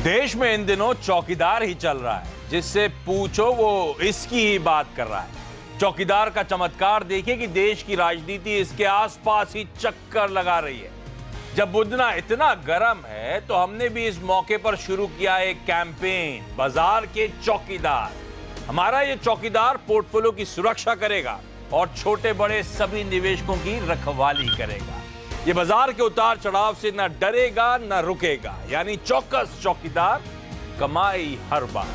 देश में इन दिनों चौकीदार ही चल रहा है, जिससे पूछो वो इसकी ही बात कर रहा है। चौकीदार का चमत्कार देखिए कि देश की राजनीति इसके आसपास ही चक्कर लगा रही है। जब बुदना इतना गर्म है तो हमने भी इस मौके पर शुरू किया एक कैंपेन, बाजार के चौकीदार। हमारा ये चौकीदार पोर्टफोलियो की सुरक्षा करेगा और छोटे बड़े सभी निवेशकों की रखवाली करेगा। ये बाजार के उतार चढ़ाव से न डरेगा न रुकेगा, यानी चौकस चौकीदार, कमाई हर बार।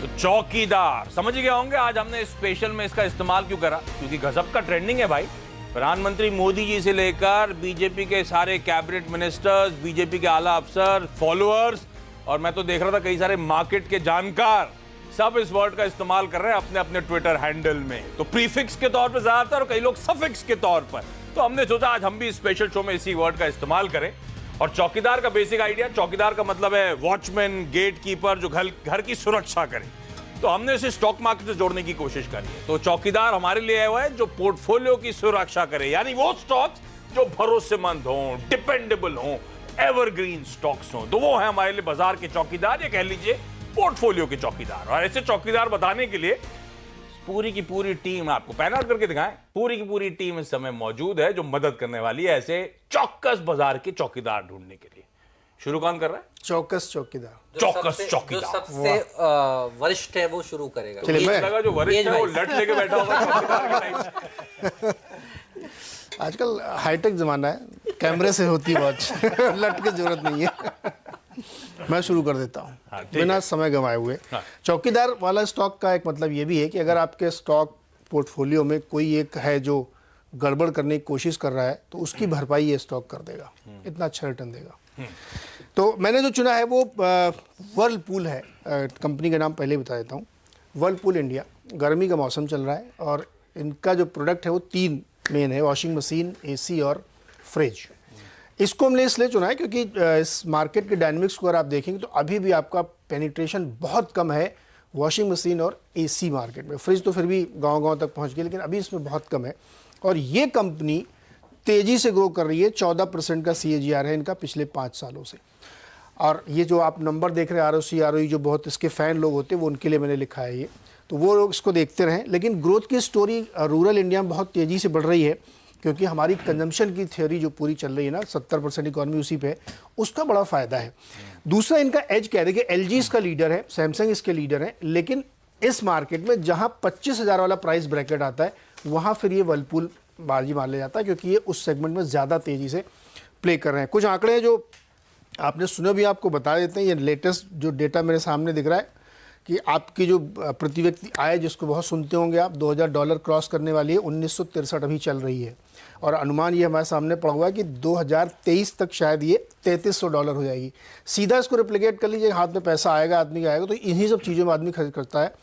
तो चौकीदार समझ गए होंगे आज हमने स्पेशल में इसका इस्तेमाल क्यों करा, क्योंकि गजब का ट्रेंडिंग है भाई। प्रधानमंत्री मोदी जी से लेकर बीजेपी के सारे कैबिनेट मिनिस्टर्स, बीजेपी के आला अफसर, फॉलोअर्स, और मैं तो देख रहा था कई सारे मार्केट के जानकार सब इस वर्ड का इस्तेमाल कर रहे हैं अपने अपने ट्विटर हैंडल में। तो प्रीफिक्स के तौर पर ज्यादातर और कई लोग सफिक्स के तौर पर। तो हमने सोचा आज हम भी स्पेशल शो में इसी वर्ड का इस्तेमाल करें। और चौकीदार का बेसिक आइडिया, चौकीदार का मतलब है वॉचमैन, गेट कीपर, जो घर की सुरक्षा करे। तो हमने इसे स्टॉक मार्केट से जोड़ने की कोशिश करी है। तो चौकीदार हमारे लिए आया हुआ है जो पोर्टफोलियो की सुरक्षा करे, यानी वो स्टॉक्स जो भरोसेमंद हों, डिपेंडेबल हों, एवरग्रीन स्टॉक्स हो। तो वो है हमारे लिए बाजार के चौकीदार, या कह लीजिए पोर्टफोलियो के चौकीदार। और ऐसे चौकीदार बताने के लिए पूरी की पूरी टीम, आपको पैन आउट करके दिखाएं, पूरी की पूरी टीम इस समय मौजूद है जो मदद करने वाली है ऐसे चौकस बाजार के चौकीदार ढूंढने के लिए। शुरू कौन कर रहा है? चौकस चौकीदार। चौकस चौकीदार जो सबसे वरिष्ठ है वो शुरू करेगा। चलिए मैं लगा जो वरिष्ठ है वो लट लेके बैठा होगा चौकीदार के टाइप। आजकल हाईटेक जमाना है, कैमरे से होती वॉच, लट की जरूरत नहीं है। मैं शुरू कर देता हूँ बिना समय गंवाए हुए। चौकीदार वाला स्टॉक का एक मतलब ये भी है कि अगर आपके स्टॉक पोर्टफोलियो में कोई एक है जो गड़बड़ करने की कोशिश कर रहा है तो उसकी भरपाई ये स्टॉक कर देगा, इतना अच्छा रिटर्न देगा। तो मैंने जो चुना है वो वर्लपूल है। कंपनी का नाम पहले बता देता हूँ, वर्लपूल इंडिया। गर्मी का मौसम चल रहा है और इनका जो प्रोडक्ट है वो 3 मेन है, वॉशिंग मशीन, एसी और फ्रिज। इसको हमने इसलिए चुना है क्योंकि इस मार्केट के डायनेमिक्स को अगर आप देखेंगे तो अभी भी आपका पेनिट्रेशन बहुत कम है वॉशिंग मशीन और एसी मार्केट में। फ्रिज तो फिर भी गांव-गांव तक पहुंच गई, लेकिन अभी इसमें बहुत कम है। और ये कंपनी तेज़ी से ग्रो कर रही है, 14% का CAGR है इनका पिछले 5 सालों से। और ये जो आप नंबर देख रहे हैं ROC, ROE, जो बहुत इसके फ़ैन लोग होते हैं वो उनके लिए मैंने लिखा है ये, तो वो लोग इसको देखते रहें। लेकिन ग्रोथ की स्टोरी रूरल इंडिया में बहुत तेज़ी से बढ़ रही है क्योंकि हमारी कंजम्पशन की थ्योरी जो पूरी चल रही है ना, 70% इकॉनमी उसी पे है, उसका बड़ा फ़ायदा है। दूसरा इनका एज क्या है, देखिए LG इसका लीडर है, सैमसंग इसके लीडर है, लेकिन इस मार्केट में जहाँ 25,000 वाला प्राइस ब्रैकेट आता है वहाँ फिर ये वर्लपूल बाजी मार लिया जाता है क्योंकि ये उस सेगमेंट में ज़्यादा तेज़ी से प्ले कर रहे हैं। कुछ आंकड़े हैं जो आपने सुने भी, आपको बता देते हैं। ये लेटेस्ट जो डेटा मेरे सामने दिख रहा है कि आपकी जो प्रति व्यक्ति आय, जिसको बहुत सुनते होंगे आप, $2000 क्रॉस करने वाली है, 1963 अभी चल रही है। और अनुमान ये हमारे सामने पड़ा हुआ है कि 2023 तक शायद ये $3300 हो जाएगी। सीधा इसको रिप्लिकेट कर लीजिए, हाथ में पैसा आएगा, आदमी का आएगा, तो इन्हीं सब चीज़ों में आदमी खर्च करता है।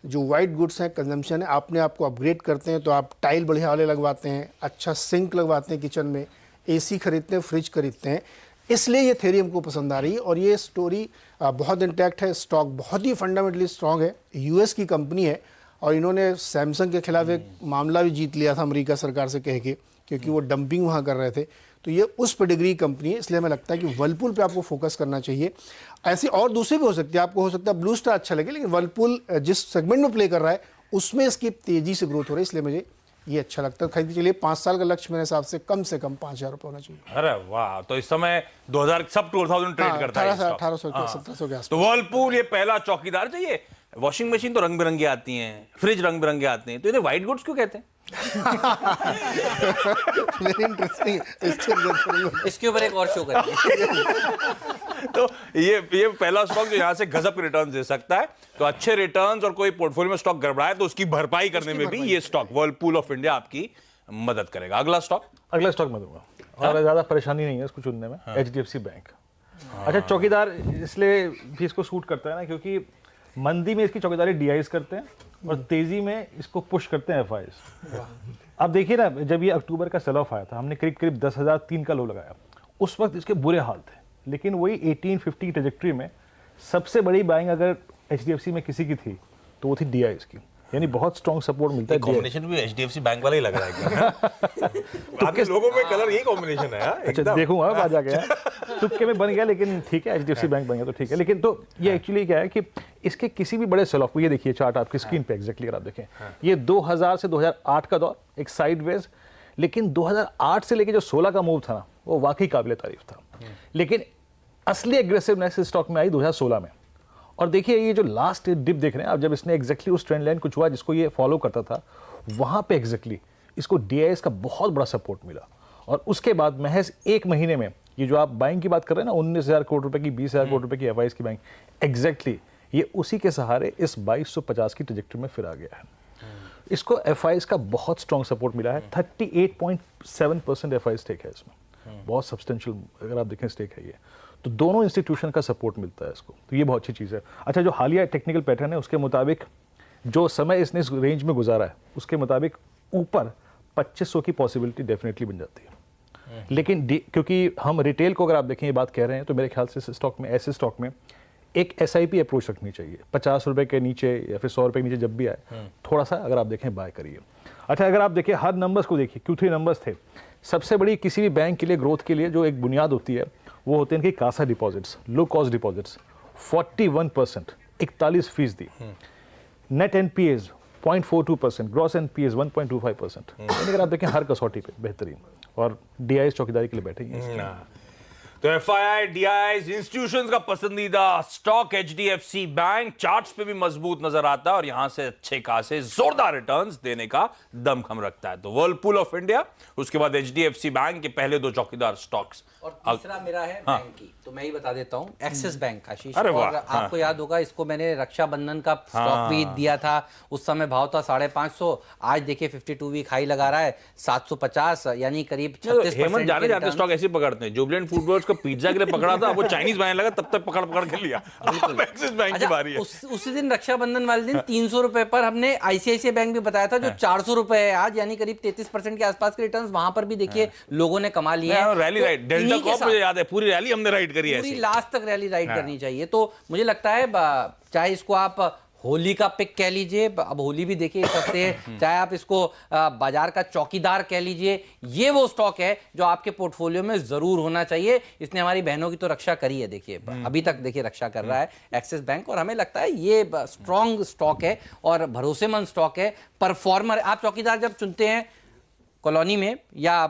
जो वाइट गुड्स हैं, कंजम्पशन है, अपने आप को अपग्रेड करते हैं तो आप टाइल बढ़िया वाले लगवाते हैं, अच्छा सिंक लगवाते हैं किचन में, AC खरीदते हैं, फ्रिज खरीदते हैं। इसलिए ये थ्योरी हमको पसंद आ रही है और ये स्टोरी बहुत इंटैक्ट है। स्टॉक बहुत ही फंडामेंटली स्ट्रांग है, US की कंपनी है और इन्होंने सैमसंग के खिलाफ एक मामला भी जीत लिया था अमेरिका सरकार से कह के, क्योंकि वो डंपिंग वहाँ कर रहे थे। तो ये उस पेडिग्री कंपनी है, इसलिए हमें लगता है कि वर्लपूल पे आपको फोकस करना चाहिए। ऐसी और दूसरी भी हो सकती है, आपको हो सकता है ब्लू स्टार अच्छा लगे, लेकिन वर्लपूल जिस सेगमेंट में प्ले कर रहा है उसमें इसकी तेज़ी से ग्रोथ हो रही है, इसलिए मुझे ये अच्छा लगता है। खरीद के लिए 5 साल का लक्ष्य मेरे हिसाब से कम 5,000 होना चाहिए। अरे वाह, तो इस समय 2000 ट्रेड करता है 1800 1700 के आसपास। तो वर्लपूल ये पहला चौकीदार चाहिए। वॉशिंग मशीन तो रंग बिरंगे आती हैं, फ्रिज रंग बिरंगे आते हैं, तो इन्हें व्हाइट गुड्स क्यों कहते हैं? वेरी इंटरेस्टिंग, इसके ऊपर एक और शो करेंगे। तो ये पहला स्टॉक जो यहाँ से गजब के रिटर्न दे सकता है। तो अच्छे रिटर्न्स और कोई पोर्टफोलियो में स्टॉक गड़बड़ाए तो उसकी भरपाई करने में भी ये स्टॉक वर्लपूल ऑफ इंडिया आपकी मदद करेगा। अगला स्टॉक मैं दूंगा और ज्यादा परेशानी नहीं है इसको चुनने में। HDFC bank. अच्छा, चौकीदार इसलिए भी इसको सूट करता है ना क्योंकि मंदी में इसकी चौकीदारी DIs करते हैं और तेजी में इसको पुश करते हैं FIs। अब देखिए ना, जब ये अक्टूबर का सेल ऑफ आया था, हमने करीब 10,003 का लो लगाया, उस वक्त इसके बुरे हाल थे, लेकिन वही 1850 ट्रेजेक्ट्री में सबसे बड़ी बाइंग अगर HDFC में किसी की थी तो वो थी DIs की। यानी बहुत स्ट्रॉन्ग सपोर्ट मिलता है। कॉम्बिनेशन भी एचडीएफसी बैंक वाला ही लग रहा है तो आपके लोगों में कलर यही कॉम्बिनेशन है। अच्छा देखूंगा अब आ जाएगा, तुक्के में बन गया लेकिन ठीक है, एचडीएफसी बैंक बन गया तो ठीक है। लेकिन तो ये एक्चुअली क्या है कि इसके किसी भी बड़े सेल ऑफ को, ये देखिए चार्ट आपकी स्क्रीन पे एग्जैक्टली अगर आप देखें, ये 2000 से 2008 का दौर एक साइडवेज, लेकिन 2008 से लेके जो 16 का मूव था ना वो वाकई काबिल तारीफ था। लेकिन असली एग्रेसिवनेस स्टॉक में आई 2016 में। और देखिए ये जो लास्ट डिप देख रहे हैं आप, जब इसने एग्जैक्टली उस ट्रेंड लाइन को छुआ जिसको ये फॉलो करता था, वहां पे एग्जैक्टली इसको डीआईएस का बहुत बड़ा सपोर्ट मिला। और उसके बाद महज एक महीने में ये जो आप बाइंग की बात कर रहे हैं ना, 19,000 करोड़ रुपए की, 20,000 करोड़ रुपए की एफआईएस की बाइंग, एग्जैक्टली ये उसी के सहारे इस 2250 की ट्रैजेक्टरी में फिर आ गया है। इसको एफआईएस का बहुत स्ट्रॉन्ग सपोर्ट मिला है। 38.7% एफआईएस स्टेक है इसमें, बहुत सब्सटेंशियल अगर आप देखें स्टेक है ये। तो दोनों इंस्टीट्यूशन का सपोर्ट मिलता है इसको, तो ये बहुत अच्छी चीज़ है। अच्छा, जो हालिया टेक्निकल पैटर्न है उसके मुताबिक जो समय इसने इस रेंज में गुजारा है उसके मुताबिक ऊपर 2500 की पॉसिबिलिटी डेफिनेटली बन जाती है। लेकिन क्योंकि हम रिटेल को अगर आप देखें ये बात कह रहे हैं, तो मेरे ख्याल से स्टॉक में, ऐसे स्टॉक में एक एसआईपी अप्रोच रखनी चाहिए। 50 रुपए के नीचे या फिर 100 रुपए के नीचे जब भी आए थोड़ा सा अगर आप देखें बाय करिए। अच्छा, अगर आप देखिए हर नंबर्स को देखिए, Q3 नंबर्स थे। सबसे बड़ी किसी भी बैंक के लिए ग्रोथ के लिए जो एक बुनियाद होती है वो होते हैं इनकी CASA deposits, low cost deposits 41%, 41%। Net NPAs 0.42%, gross NPAs 1.25%। यानी अगर आप देखें हर कसौटी पे बेहतरीन, और डीआईएस चौकीदारी के लिए बैठे हैं। तो एफआईआई डीआईएस इंस्टीट्यूशंस का पसंदीदा स्टॉक एचडीएफसी बैंक चार्ट्स पे भी मजबूत नजर आता है और यहां से अच्छे खासे जोरदार रिटर्न्स देने का दमखम रखता है। तो वर्लपूल ऑफ इंडिया, उसके बाद एचडीएफसी बैंक के पहले दो चौकीदार स्टॉक्स। और तीसरा मेरा है बैंक की, तो मैं ही बता देता हूं, एक्सिस बैंक आशीष। अरे और आपको याद होगा इसको मैंने रक्षाबंधन का स्टॉक भी दिया था, उस समय भाव था 550, आज देखिए 52 वीक हाई लगा रहा है 750, यानी करीब 36%। हेमंत जाने जाते स्टॉक ऐसे पकड़ते हैं। जुबिलेंट फूडवर्क्स को पिज्जा के लिए पकड़ा था, वो चाइनीज बनाने लगा, तब तक पकड़ के लिया। अब एक्सिस बैंक की बारी है। उसी दिन रक्षाबंधन वाले दिन 300 रुपए पर हमने आईसीआईसीआई बैंक भी बताया था, जो 400 रुपए है आज, यानी करीब 33% के आसपास के रिटर्न्स वहां पर भी देखिए लोगों ने कमा लिए हैं। रैली राइड डेल्टा कॉर्प, मुझे याद है पूरी रैली हमने राइड करी है, पूरी लास्ट तक रैली राइड करनी चाहिए। तो मुझे लगता है चाहे इसको आप होली का पिक कह लीजिए, अब होली भी देखिए इस हफ्ते है, चाहे आप इसको बाजार का चौकीदार कह लीजिए, ये वो स्टॉक है जो आपके पोर्टफोलियो में जरूर होना चाहिए। इसने हमारी बहनों की तो रक्षा करी है, देखिए अभी तक देखिए रक्षा कर रहा है एक्सिस बैंक, और हमें लगता है ये स्ट्रॉन्ग स्टॉक है और भरोसेमंद स्टॉक है। परफॉर्मर, आप चौकीदार जब चुनते हैं कॉलोनी में या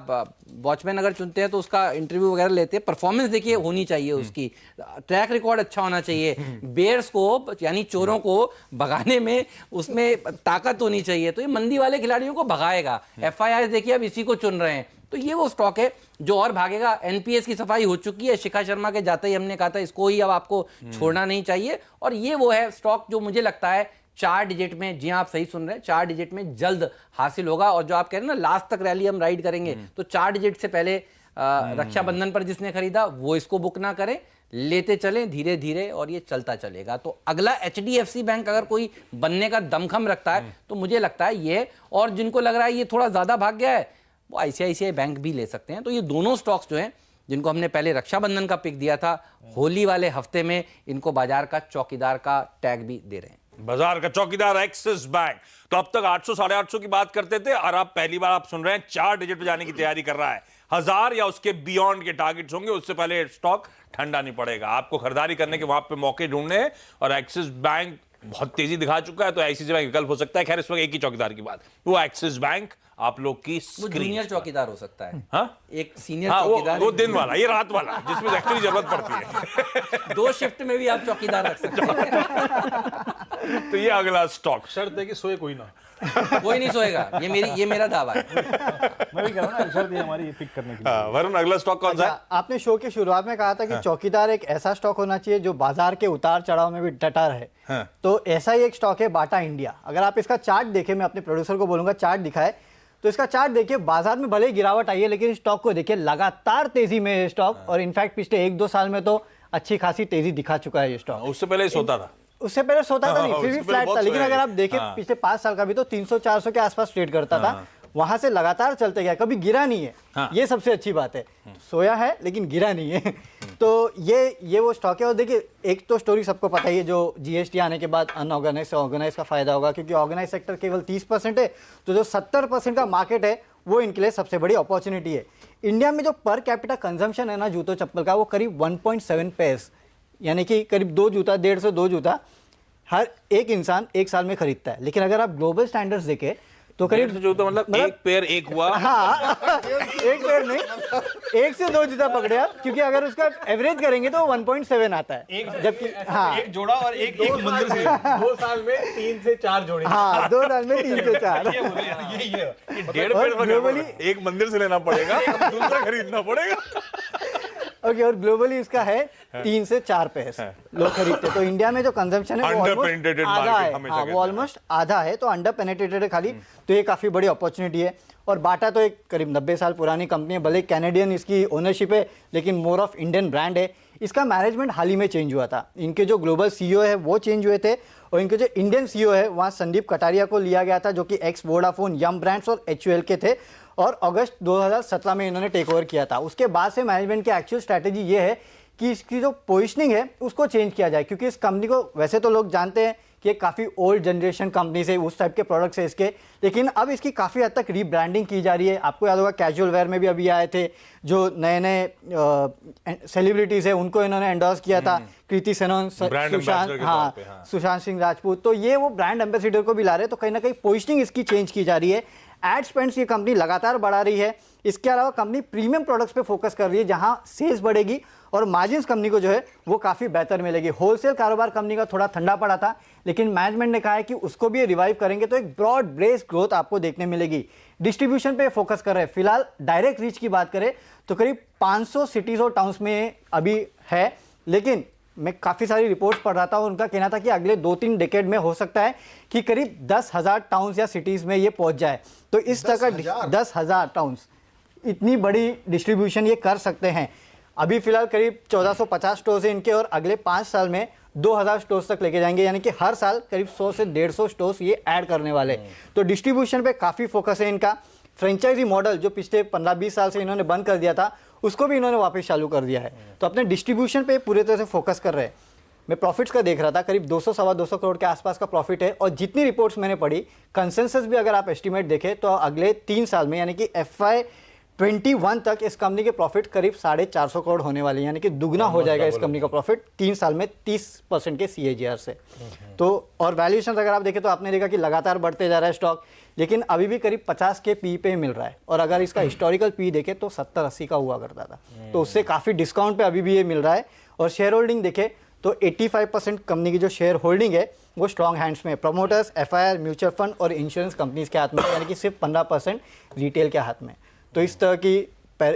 वॉचमैन अगर चुनते हैं तो उसका इंटरव्यू वगैरह लेते हैं, परफॉर्मेंस देखिए होनी चाहिए, उसकी ट्रैक रिकॉर्ड अच्छा होना चाहिए, बेयर्स को यानी चोरों को भगाने में उसमें ताकत होनी चाहिए, तो ये मंदी वाले खिलाड़ियों को भगाएगा। एफआईआई देखिए अब इसी को चुन रहे हैं, तो ये वो स्टॉक है जो और भागेगा। एनपीएस की सफाई हो चुकी है, शिखा शर्मा के जाते ही हमने कहा था इसको ही अब आपको छोड़ना नहीं चाहिए, और ये वो है स्टॉक जो मुझे लगता है 4 डिजिट में, जी हाँ आप सही सुन रहे हैं, 4 डिजिट में जल्द हासिल होगा। और जो आप कह रहे हैं ना लास्ट तक रैली हम राइड करेंगे, तो 4 डिजिट से पहले रक्षाबंधन पर जिसने खरीदा वो इसको बुक ना करें, लेते चलें धीरे धीरे और ये चलता चलेगा। तो अगला एचडीएफसी बैंक अगर कोई बनने का दमखम रखता है तो मुझे लगता है ये, और जिनको लग रहा है ये थोड़ा ज्यादा भाग गया है वो आईसीआईसीआई बैंक भी ले सकते हैं। तो ये दोनों स्टॉक्स जो हैं जिनको हमने पहले रक्षाबंधन का पिक दिया था, होली वाले हफ्ते में इनको बाजार का चौकीदार का टैग भी दे रहे हैं। बाजार का चौकीदार एक्सिस बैंक। तो अब तक 800 साढ़े 800 की बात करते थे, और अब पहली बार आप सुन रहे हैं 4 डिजिट पे जाने की तैयारी कर रहा है। 1000 या उसके बियॉन्ड के टारगेट्स होंगे, उससे पहले स्टॉक ठंडा नहीं पड़ेगा। आपको खरीदारी करने के वहां पे मौके ढूंढने हैं, और एक्सिस बैंक बहुत तेजी दिखा चुका है, तो आईसीआईसीआई बैंक विकल्प हो सकता है। खैर इस वक्त एक ही चौकीदार की बात, वो एक्सिस बैंक आप लोग की जूनियर चौकीदार हो सकता है। हाँ? एक सीनियर चौकीदार, वो दिन वाला, ये रात वाला, जिसमें एक्चुअली जरूरत पड़ती है। 2 शिफ्ट में भी आप चौकीदार रख सकते हैं। तो ये अगला स्टॉक, शर्त है कि सोए कोई ना, कोई नहीं सोएगा, ये मेरा दावा है। मैं भी कह रहा हूं ना, शर्त है हमारी पिक करने की। वरुण अगला स्टॉक कौन सा है? आपने शो के शुरुआत में कहा था कि चौकीदार एक ऐसा स्टॉक होना चाहिए जो बाजार के उतार चढ़ाव में भी डटा रहे, तो ऐसा ही एक स्टॉक है बाटा इंडिया। अगर आप इसका चार्ट देखें, मैं अपने प्रोड्यूसर को बोलूंगा चार्ट दिखाए, तो इसका चार्ट देखिए, बाजार में भले गिरावट आई है लेकिन स्टॉक को देखिए लगातार तेजी में है स्टॉक, और इनफैक्ट पिछले 1-2 साल में तो अच्छी खासी तेजी दिखा चुका है ये स्टॉक। उससे पहले सोता था, उससे पहले सोता था नहीं, फिर भी फ्लैट था, लेकिन अगर आप देखें पिछले 5 साल का भी तो 300-400 के आसपास ट्रेड करता था, वहां से लगातार चलते गया, कभी गिरा नहीं है। ये सबसे अच्छी बात है, सोया है लेकिन गिरा नहीं है। तो ये वो स्टॉक है। और देखिए एक तो स्टोरी सबको पता ही है, जो जीएसटी आने के बाद अनऑर्गेनाइज से ऑर्गेनाइज का फायदा होगा, क्योंकि ऑर्गेनाइज सेक्टर केवल 30% है, तो जो 70% का मार्केट है वो इनके लिए सबसे बड़ी अपॉर्चुनिटी है। इंडिया में जो पर कैपिटा कंजम्पशन है ना जूतों चप्पल का, वो करीब 1.7 पेयर्स, यानी कि करीब 2 जूता, 1.5 से 2 जूता हर एक इंसान एक साल में खरीदता है। लेकिन अगर आप ग्लोबल स्टैंडर्ड्स देखें तो करीब जो तो मतलब एक पेयर एक हुआ। हाँ एक पेयर नहीं, 1 से 2 जूता पकड़े आप, क्योंकि अगर उसका एवरेज करेंगे तो 1.7 आता है, जबकि हाँ एक जोड़ा और एक मंदिर से 2 साल में 3 से 4 जोड़े। हाँ 2 साल में 3 से 4। ये 1.5 पेयर एक मंदिर से लेना पड़ेगा, दूसरा खरीदना पड़ेगा। ओके, और ग्लोबली इसका है 3 से 4 पैसे लोग खरीदते। तो इंडिया में जो कंजम्पशन है वो ऑलमोस्ट आधा है। हाँ, वो ऑलमोस्ट आधा है, तो अंडर पेनिट्रेटेड है खाली। तो ये काफ़ी बड़ी अपॉर्चुनिटी है। और बाटा तो एक करीब 90 साल पुरानी कंपनी है, भले कैनेडियन इसकी ओनरशिप है लेकिन मोर ऑफ इंडियन ब्रांड है। इसका मैनेजमेंट हाल ही में चेंज हुआ था। इनके जो ग्लोबल सीईओ है वो चेंज हुए थे, और इनके जो इंडियन सीईओ है वहाँ संदीप कटारिया को लिया गया था, जो कि एक्स वोडाफोन, यम ब्रांड्स और HUL के थे, और अगस्त 2017 में इन्होंने टेक ओवर किया था। उसके बाद से मैनेजमेंट की एक्चुअल स्ट्रैटेजी ये है कि इसकी जो पोजीशनिंग है उसको चेंज किया जाए, क्योंकि इस कंपनी को वैसे तो लोग जानते हैं कि काफ़ी ओल्ड जनरेशन कंपनी से उस टाइप के प्रोडक्ट्स है इसके, लेकिन अब इसकी काफ़ी हद तक रीब्रांडिंग की जा रही है। आपको याद होगा कैजुअल वेयर में भी अभी आए थे जो नए नए सेलिब्रिटीज़ है, उनको इन्होंने एंडोर्स किया था, कृति सेनन, सुशांत, हाँ सुशांत सिंह राजपूत। तो ये वो ब्रांड एम्बेसडर को भी ला रहे हैं। तो कहीं ना कहीं पोजिशनिंग इसकी चेंज की जा रही है। एड स्पेंड्स ये कंपनी लगातार बढ़ा रही है। इसके अलावा कंपनी प्रीमियम प्रोडक्ट्स पे फोकस कर रही है, जहां सेल्स बढ़ेगी और मार्जिन्स कंपनी को जो है वो काफ़ी बेहतर मिलेगी। होलसेल कारोबार कंपनी का थोड़ा ठंडा पड़ा था, लेकिन मैनेजमेंट ने कहा है कि उसको भी रिवाइव करेंगे तो एक ब्रॉड बेस्ड ग्रोथ आपको देखने मिलेगी। डिस्ट्रीब्यूशन पे फोकस कर रहे हैं। फिलहाल डायरेक्ट रीच की बात करें तो करीब 500 सिटीज़ और टाउन्स में अभी है, लेकिन मैं काफ़ी सारी रिपोर्ट्स पढ़ रहा था और उनका कहना था कि अगले 2-3 डेकेड में हो सकता है कि करीब 10,000 टाउन्स या सिटीज़ में ये पहुंच जाए। तो इस तरह का 10,000 टाउन्स, इतनी बड़ी डिस्ट्रीब्यूशन ये कर सकते हैं। अभी फिलहाल करीब 1450 स्टोर्स हैं इनके, और अगले 5 साल में 2000 स्टोर्स तक लेके जाएंगे, यानी कि हर साल करीब 100 से 150 स्टोर्स ये ऐड करने वाले। तो डिस्ट्रीब्यूशन पे काफ़ी फोकस है इनका। फ्रेंचाइजी मॉडल जो पिछले 15-20 साल से इन्होंने बंद कर दिया था, उसको भी इन्होंने वापस चालू कर दिया है। तो अपने डिस्ट्रीब्यूशन पे पूरे तरह से फोकस कर रहे हैं। मैं प्रॉफिट्स का देख रहा था, करीब 200-225 करोड़ के आसपास का प्रॉफिट है, और जितनी रिपोर्ट्स मैंने पढ़ी, कंसेंसस भी अगर आप एस्टिमेट देखें तो अगले 3 साल में यानी कि FY21 तक इस कंपनी के प्रॉफिट करीब 450 करोड़ होने वाले हैं, यानी कि दुगना हो जाएगा इस कंपनी का प्रॉफिट 3 साल में 30% के CAGR से। तो और वैल्यूएशन अगर आप देखें तो आपने देखा कि लगातार बढ़ते जा रहा है स्टॉक, लेकिन अभी भी करीब 50 के PE पे मिल रहा है, और अगर इसका हिस्टोरिकल PE देखें तो 70-80 का हुआ करता था, तो उससे काफ़ी डिस्काउंट पे अभी भी ये मिल रहा है। और शेयर होल्डिंग देखें तो 85% कंपनी की जो शेयर होल्डिंग है वो स्ट्रॉन्ग हैंड्स में, प्रमोटर्स, FIR, म्यूचुअल फंड और इंश्योरेंस कंपनीज के हाथ में, यानी कि सिर्फ 15% रिटेल के हाथ में। तो इस तरह की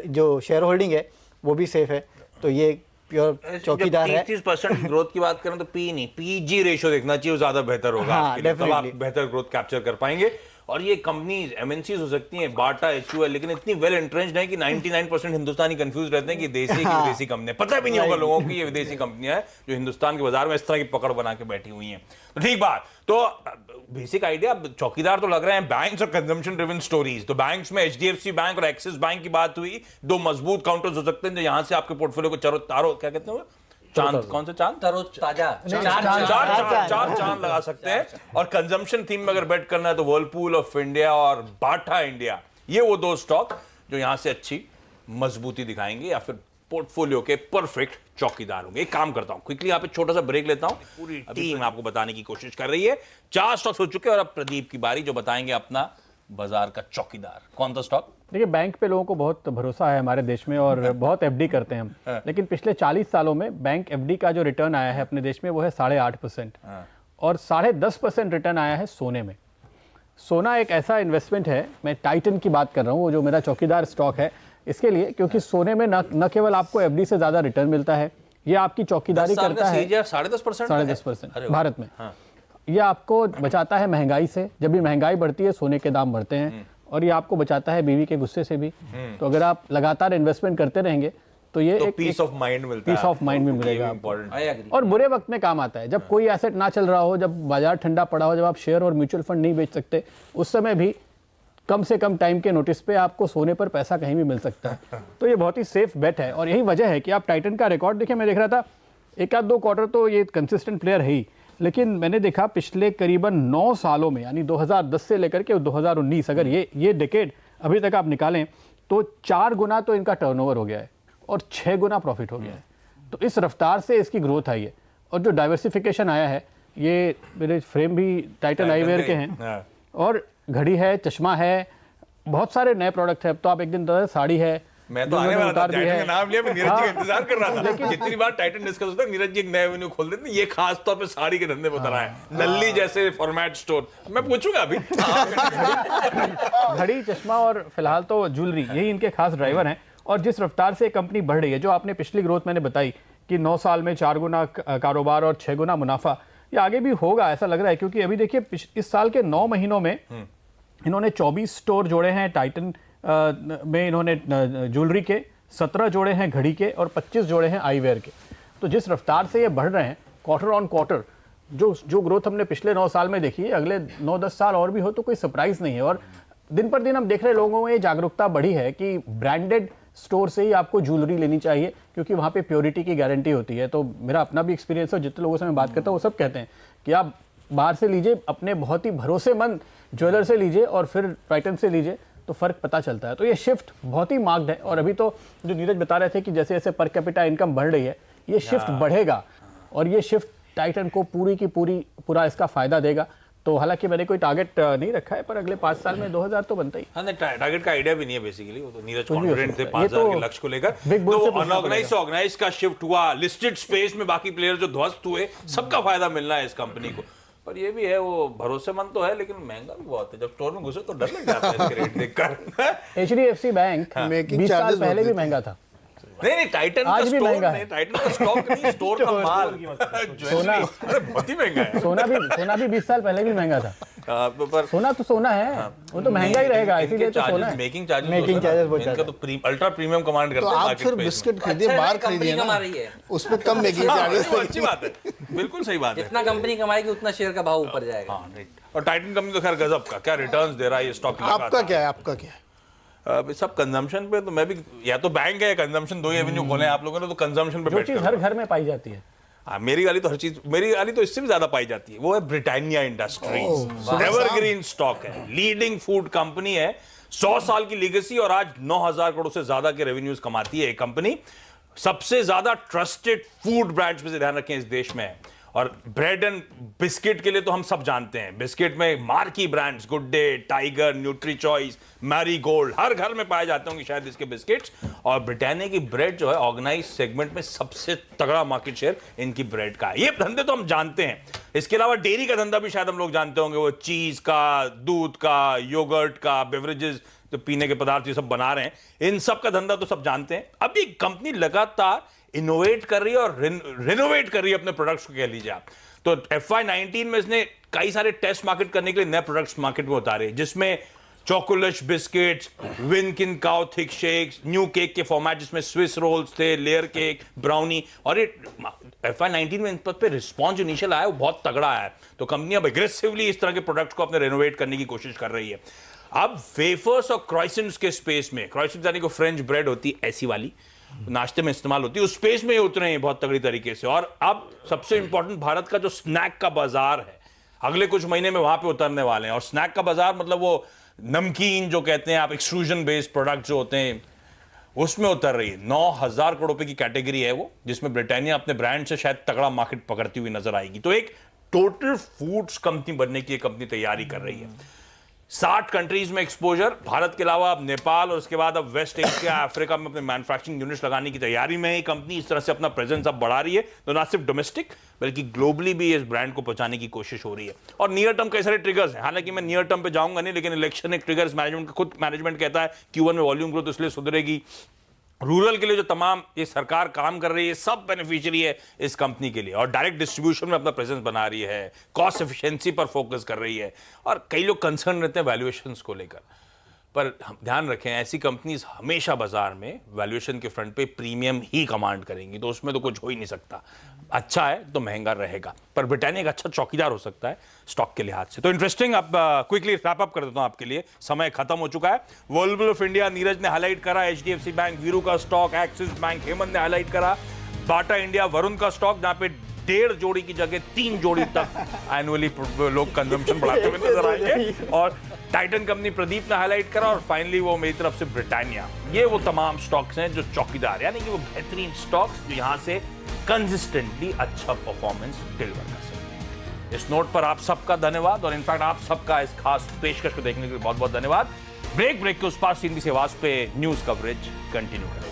जो शेयर होल्डिंग है वो भी सेफ है। तो ये प्योर चौकीदार है। 30% ग्रोथ की बात करें तो पी नहीं, PG रेशियो देखना चाहिए, वो ज्यादा बेहतर होगा। हाँ, तब आप बेहतर ग्रोथ कैप्चर कर पाएंगे। और ये कंपनीज MNCs हो सकती हैं, बाटा, HUL, लेकिन इतनी वेल एंट्रेंस्ड है कि 99% हिंदुस्तानी कंफ्यूज रहते हैं कि देसी की विदेशी कंपनी, पता भी नहीं होगा लोगों की ये विदेशी कंपनियां हैं जो हिंदुस्तान के बाजार में इस तरह की पकड़ बना के बैठी हुई हैं। तो ठीक बात। तो बेसिक आइडिया, चौकीदार तो लग रहे हैं बैंक्स और कंजम्पशन ड्रिवन स्टोरीज। तो बैंक्स में HDFC बैंक और एक्सिस बैंक की बात हुई, 2 मजबूत काउंटर्स हो सकते हैं जो यहां से आपके पोर्टफोलियो को तारो क्या कहते हैं, चांद, कौन सा चांद, तरोताजा चार चांद लगा सकते हैं। और कंजम्पशन थीम में अगर बेट करना है तो वर्लपूल ऑफ इंडिया और बाटा इंडिया, ये वो 2 स्टॉक जो यहां से अच्छी मजबूती दिखाएंगे या फिर पोर्टफोलियो के परफेक्ट चौकीदार होंगे। एक काम करता हूं, क्विकली यहाँ पे छोटा सा ब्रेक लेता हूं। पूरी टीम आपको बताने की कोशिश कर रही है। 4 स्टॉक्स हो चुके हैं और अब प्रदीप की बारी, जो बताएंगे अपना बाजार का चौकीदार। कौन सा स्टॉक? देखिए, बैंक पे लोगों को बहुत भरोसा है हमारे देश में और बहुत FD करते हैं हम, लेकिन पिछले 40 सालों में बैंक FD का जो रिटर्न आया है अपने देश में वो है 8.5%, और 10.5% रिटर्न आया है सोने में। सोना एक ऐसा इन्वेस्टमेंट है, मैं टाइटन की बात कर रहा हूँ, वो जो मेरा चौकीदार स्टॉक है इसके लिए, क्योंकि सोने में न केवल आपको FD से ज़्यादा रिटर्न मिलता है, ये आपकी चौकीदारी करता है 10.5% भारत में। ये आपको बचाता है महंगाई से, जब भी महंगाई बढ़ती है सोने के दाम बढ़ते हैं, और ये आपको बचाता है बीवी के गुस्से से भी। तो अगर आप लगातार इन्वेस्टमेंट करते रहेंगे तो ये एक पीस ऑफ माइंड मिलता है, पीस ऑफ माइंड भी मिलेगा आपको। और बुरे वक्त में काम आता है, जब कोई एसेट ना चल रहा हो, जब बाजार ठंडा पड़ा हो, जब आप शेयर और म्यूचुअल फंड नहीं बेच सकते, उस समय भी कम से कम टाइम के नोटिस पे आपको सोने पर पैसा कहीं भी मिल सकता है। तो ये बहुत ही सेफ बेट है और यही वजह है कि आप टाइटन का रिकॉर्ड देखिए, मैं देख रहा था एक आध दो क्वार्टर तो ये कंसिस्टेंट प्लेयर है ही, लेकिन मैंने देखा पिछले करीबन 9 सालों में, यानी 2010 से लेकर के 2019, अगर ये डेकेड अभी तक आप निकालें तो 4 गुना तो इनका टर्नओवर हो गया है और 6 गुना प्रॉफिट हो गया है। तो इस रफ्तार से इसकी ग्रोथ आई है और जो डाइवर्सिफिकेशन आया है, ये मेरे फ्रेम भी टाइटन आईवेयर के हैं और घड़ी है, चश्मा है, बहुत सारे नए प्रोडक्ट है। अब तो आप एक दिन बता साड़ी है, मैं तो आने वाला था, टाइटन का नाम लिया, मैं नीरज जी का इंतजार कर रहा था। जितनी बार टाइटन डिस्कस होता है नीरज जी एक नया एवेन्यू खोल देते हैं, ये खास तौर पे साड़ी के धंधे में उतर आए, नल्ली जैसे फॉर्मेट स्टोर। मैं पूछूंगा अभी। घड़ी, चश्मा और फिलहाल तो ज्वेलरी, यही इनके खास ड्राइवर हैं। और जिस रफ्तार से कंपनी बढ़ रही है, जो आपने पिछली ग्रोथ मैंने बताई कि 9 साल में 4 गुना कारोबार और 6 गुना मुनाफा, ये आगे भी होगा ऐसा लग रहा है, क्योंकि अभी देखिए इस साल के 9 महीनों में इन्होंने 24 स्टोर जोड़े हैं टाइटन में, इन्होंने ज्वेलरी के 17 जोड़े हैं घड़ी के और 25 जोड़े हैं आईवेयर के। तो जिस रफ्तार से ये बढ़ रहे हैं क्वार्टर ऑन क्वार्टर, जो ग्रोथ हमने पिछले 9 साल में देखी है, अगले 9-10 साल और भी हो तो कोई सरप्राइज नहीं है। और दिन पर दिन हम देख रहे लोगों में ये जागरूकता बढ़ी है कि ब्रांडेड स्टोर से ही आपको ज्वेलरी लेनी चाहिए, क्योंकि वहाँ पे प्योरिटी की गारंटी होती है। तो मेरा अपना भी एक्सपीरियंस है, जितने लोगों से मैं बात करता हूँ वो सब कहते हैं कि आप बाहर से लीजिए, अपने बहुत ही भरोसेमंद ज्वेलर से लीजिए और फिर टाइटन से लीजिए, तो फर्क पता चलता है। तो ये शिफ्ट बहुत ही मार्क्ड है। और अभी तो जो नीरज बता रहे थे कि जैसे जैसे पर कैपिटा इनकम बढ़ रही है, ये शिफ्ट बढ़ेगा और ये शिफ्ट टाइटन को पूरा इसका फायदा देगा। तो हालांकि मैंने कोई टारगेट नहीं रखा है, पर अगले 5 साल में 2000 तो बनता ही। हाँ, टारगेट का आइडिया भी नहीं है बेसिकली, वो तो नीरज कॉन्फिडेंट थे 5000 के लक्ष्य को लेकर। तो अनऑर्गेनाइज से ऑर्गेनाइज का शिफ्ट हुआ, लिस्टेड स्पेस में बाकी प्लेयर जो ध्वस्त हुए, सबका फायदा मिलना है इस कंपनी को। पर ये भी है, वो भरोसेमंद तो है लेकिन महंगा भी बहुत है। जब स्टोर में घुसे तो डर लग जाता है इसके रेट देखकर। HDFC बैंक 20 साल पहले भी महंगा था। नहीं, टाइटन का स्टोर नहीं, टाइटन का स्टॉक नहीं, स्टोर का माल। सोना बहुत ही महंगा है। सोना भी 20 साल पहले भी महंगा था। पर सोना तो सोना है, वो तो महंगा ही रहेगा, इसीलिए तो सोना है। मेकिंग चार्जेस बहुत ज्यादा, तो अल्ट्रा प्रीमियम कमांड करते तो हैं। आप फिर बिस्किट खरीदिए, बाहर खरीदिए ना, उसमें कम मेकिंग चार्जेस। अच्छी बात है, बिल्कुल सही बात है। जितना कंपनी कमाएगी उतना शेयर का भाव ऊपर जाएगा। और टाइटन कंपनी तो खैर गजब का क्या रिटर्न्स दे रहा है ये स्टॉक। आपका क्या है? सब कंजम्पशन पे, तो मैं भी, या तो बैंक है या कंजम्पशन, 2 एवेन्यू खोले आप लोगों ने, तो कंजम्पशन पे जो चीज हर घर में पाई जाती है। हाँ, मेरी गाली तो हर चीज, मेरी गाली तो इससे भी ज्यादा पाई जाती है, वो है ब्रिटानिया इंडस्ट्रीज। एवरग्रीन स्टॉक है, लीडिंग फूड कंपनी है, 100 साल की लीगेसी और आज 9000 करोड़ से ज्यादा के रेवेन्यूज कमाती है ये कंपनी। सबसे ज्यादा ट्रस्टेड फूड ब्रांड्स में से ध्यान रखें इस देश में है। और ब्रेड एंड बिस्किट के लिए तो हम सब जानते हैं, बिस्किट में marquee brands, Good Day, Tiger, Nutri Choice, Marie Gold, हर घर में पाए जाते होंगे शायद इसके बिस्किट्स। और ब्रिटानिया की ब्रेड जो है ऑर्गेनाइज सेगमेंट में सबसे तगड़ा मार्केट शेयर इनकी ब्रेड का है। ये धंधे तो हम जानते हैं। इसके अलावा डेयरी का धंधा भी शायद हम लोग जानते होंगे, वो चीज का, दूध का, योगर्ट का, बेवरेजेस, जो पीने के पदार्थ ये सब बना रहे हैं, इन सब का धंधा तो सब जानते हैं। अभी कंपनी लगातार इनोवेट कर रही है और रिनोवेट कर रही है अपने प्रोडक्ट्स को, कह लीजिए आप। तो FY19 में इसने कई सारे टेस्ट मार्केट करने के लिए नए प्रोडक्ट्स मार्केट में उतारे, जिसमें Chocolush biscuits, Winkin Cow thick shakes, new cake के फॉर्मेट जिसमें स्विस रोल्स थे, लेयर केक, ब्राउनी। और ये FY19 में इन पर पे रिस्पॉन्स जो इनिशियल आया वो बहुत तगड़ा आया है। तो कंपनी अब एग्रेसिवली इस तरह के प्रोडक्ट्स को अपने रेनोवेट करने की कोशिश कर रही है। अब वेफर्स और क्रॉइसेंट्स के स्पेस में, क्रॉइसेंट्स यानी कि फ्रेंच ब्रेड होती है ऐसी वाली, नाश्ते में इस्तेमाल होती है, उस स्पेस में उतरे हैं बहुत तगड़ी तरीके से। और अब सबसे इंपॉर्टेंट, भारत का जो स्नैक का बाजार है, अगले कुछ महीने में वहां पे उतरने वाले हैं। और स्नैक का बाजार मतलब वो नमकीन जो कहते हैं आप, एक्सट्रूजन बेस्ड प्रोडक्ट जो होते हैं, उसमें उतर रही है। 9000 करोड़ रुपए की कैटेगरी है वो, जिसमें ब्रिटानिया अपने ब्रांड से शायद तगड़ा मार्केट पकड़ती हुई नजर आएगी। तो एक टोटल फूड्स कंपनी बनने की कंपनी तैयारी कर रही है। 60 कंट्रीज में एक्सपोजर, भारत के अलावा अब नेपाल और उसके बाद अब वेस्ट एशिया, अफ्रीका में अपने मैन्युफैक्चरिंग यूनिट्स लगाने की तैयारी में है कंपनी। इस तरह से अपना प्रेजेंस अब बढ़ा रही है, तो ना सिर्फ डोमेस्टिक बल्कि ग्लोबली भी इस ब्रांड को पहुंचाने की कोशिश हो रही है। और नियर टर्म कई सारे ट्रिगर्स हैं, हालांकि मैं नियर टर्म पे जाऊंगा नहीं, लेकिन इलेक्शन एक ट्रिगर्स, मैनेजमेंट खुद मैनेजमेंट कहता है Q1 में वॉल्यूम ग्रोथ इसलिए सुधरेगी। रूरल के लिए जो तमाम ये सरकार काम कर रही है, सब बेनिफिशियरी है इस कंपनी के लिए। और डायरेक्ट डिस्ट्रीब्यूशन में अपना प्रेजेंस बना रही है, कॉस्ट एफिशिएंसी पर फोकस कर रही है। और कई लोग कंसर्न रहते हैं वैल्यूएशंस को लेकर। पर हम ध्यान रखें, ऐसी कंपनीज हमेशा बाजार में वैल्यूएशन के फ्रंट पे प्रीमियम ही कमांड करेंगी, तो उसमें तो कुछ हो ही नहीं सकता। अच्छा है तो महंगा रहेगा, पर ब्रिटानिया एक अच्छा चौकीदार हो सकता है स्टॉक के लिहाज से। तो इंटरेस्टिंग। अब क्विकली रैप अप कर देता हूं आपके लिए, समय खत्म हो चुका है। वर्ल्ड ऑफ इंडिया नीरज ने हाईलाइट करा, HDFC बैंक वीरू का स्टॉक, एक्सिस बैंक हेमंत ने हाईलाइट करा, बाटा इंडिया वरुण का स्टॉक जहां पे 1.5 जोड़ी की जगह 3 जोड़ी तक एनुअली लोग कंजम्पशन बढ़ाते हुए नजर आएंगे, और टाइटन कंपनी प्रदीप ने हाईलाइट करा, और फाइनली वो मेरी तरफ से ब्रिटानिया। ये वो तमाम स्टॉक्स हैं जो चौकीदार, यानी कि वो बेहतरीन स्टॉक्स जो यहां से कंसिस्टेंटली अच्छा परफॉर्मेंस डिलीवर कर सकते हैं। इस नोट पर आप सबका धन्यवाद, और इनफैक्ट आप सबका इस खास पेशकश को देखने के लिए बहुत बहुत धन्यवाद। ब्रेक के उस पास हिंदी से आवाज पे न्यूज कवरेज कंटिन्यू करें।